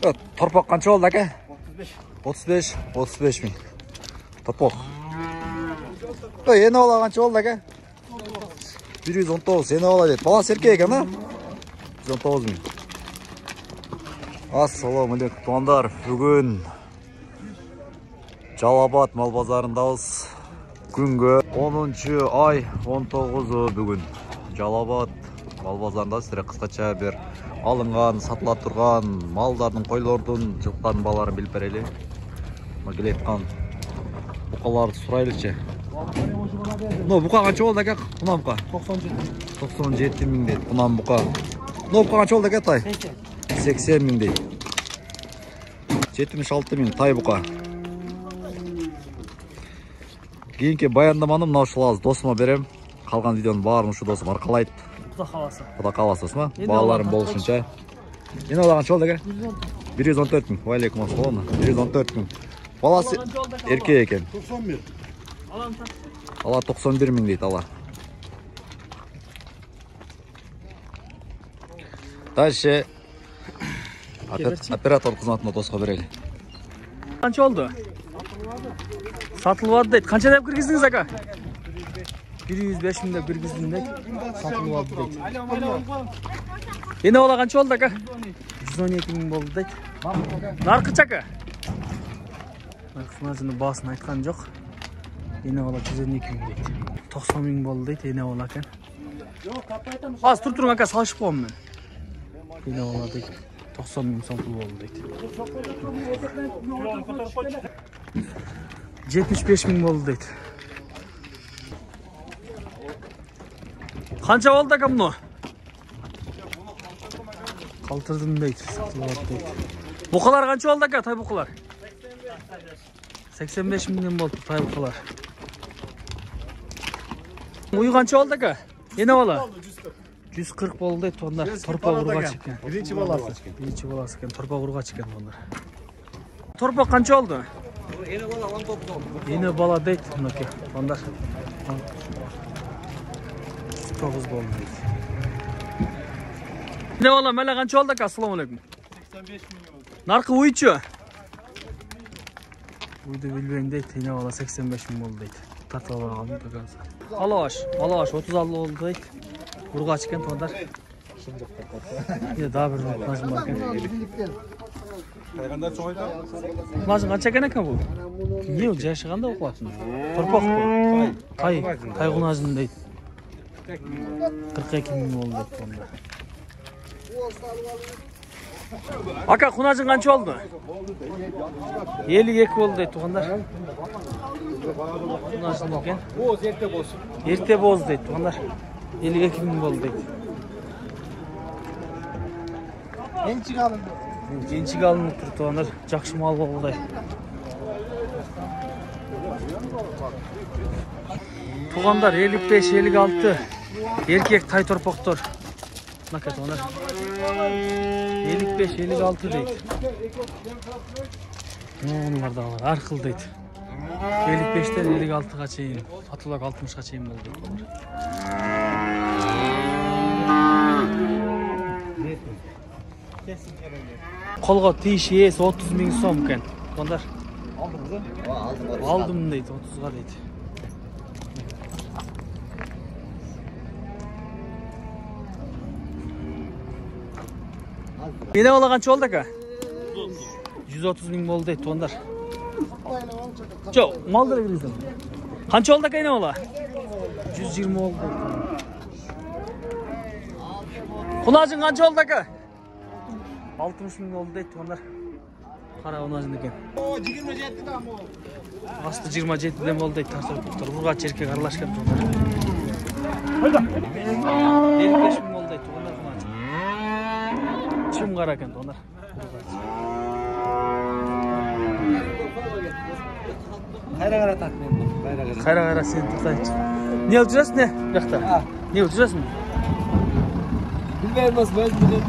Торпақ қанша болды әке? 35 мың. Торпақ. Ені ола қанша болды әке? 119, ені ола дейді. Баласы еркек екен, а? 119 мың. Ассалаумағалейкум туғандар. Бүгін Жалал-Абад мал базарындамыз. Күнгі 10 ай 19 бүгін. Жалал-Абад мал базарында сіздерге қысқаша бір алынған, сатыла тұрған малдардың, қойлардың, жылқылардың баларын біліп берелі. Келе айтқан бұқаларды сұрайлықшы. Бұқа қанша болды әке? Құнан бұқа? 97 мың дейді. Құнан бұқа. Бұқа қанша болды әке тай? 80 мың дейді. 76 мың тай бұқа. Кейінке баяндаманы мынау шылаз досыма берем. Қалған видеоның барын ұшы досым арқалайды. Құда қаласыз ма? Балаларым болышынша. Ені олаған шолды әке? 114 мың. Валейкум ассалам. 114 мың. Баласы еркек екен. 91. Ала 91 мың дейді ала. Дальше оператор қызметіне досқа берелі. Қанша oldu? Satılıp aldı deydi. Қанша деп кіргіздіңіз ака? 105 мың деп кіргіздім deydi. Satılıp aldı deydi. Ені ола қанша oldu ака? 112 мың болды deydi. Нарқыч ака? Нарқысына басын айтқан жоқ. Ені ола 112 мың deydi. 90 мың болды deydi. Ені ола екен. Az тұрың ака, салышып қойым мен. Ені ола deydi. 90 мың satılıp oldu deydi. 75 мың болды deydi. Қанша болды ака мұны? Қалтырдым дейді, сатылып алды дейді. Бұқалар қанша болды ака, тай бұқалар? 85 мыңнан болды тай бұқалар. Ұй қанша болды ака? Ені бала? 140 болды дейді, ондар торпа құруға чекен. Birinci balası. Birinci balası екен, торпа құруға чекен ондар. Торпа қанша oldu? Ені бала дейді, мұнеке, ондар. 9 болды дейді. Ені бала, мәлі қанша oldu ака, ассаламу алейкум. 85 milyon oldu. Narkı uyucu. Uydu bilmeyin deydi, ені bala 85 мың болды дейді. Tartalar aldım da gazı. Alaş 36 oldu deydi. Burga çıkan tonlar. Ya daha bir nazım varken. Kayganlar çoğuydu. Nazım kaç çeken eken bu? Niye o yaşaganda okuatın? Torpak bu. Kaygun nazım deydi. 42 мың oldu deydi tonlar. Aka kunacın kaç oldu? 52 oldu deydi tonlar. Kunacın eken. Boz erte boz. Ерте боз deydi tonlar. 52 мың болды deydi. Gençlik alındı. Gençlik alınып тұр tonlar. Жақсы мал болғыдай. Туғандар 55-56 еркек тай торпақтар. Мына tonlar. 55-56 deydi. Onlar da var. Арқыл deydi. 55'ten 56'ga çeyim. Satılak 60'ga çeyim oldu. Kolga tiş yes 30 мың сом екен. Tonlar. Aldım deydi 30'ga deydi. Ені ola қанша oldu aka? 130 мың болды deydi tonlar. Çok, maldır bilirsin. Kaç oldu ki ne ola? 120 oldu. Kunacın kaç oldu ki? 60 мың oldu deydi onlar. Kara kunacın eken. O 27'den mi oldu? Aslı 27'den oldu deydi tartır. Burga çerkek arlaşkan onlar. 55 мың oldu deydi onlar kunacın. Çim kara eken onlar. Kayra takmayın. Kayra sen tutayıcı. Ne olacaksın ne? Yakta. Ne olacaksın? Bilmem nasıl ben bilmiyorum.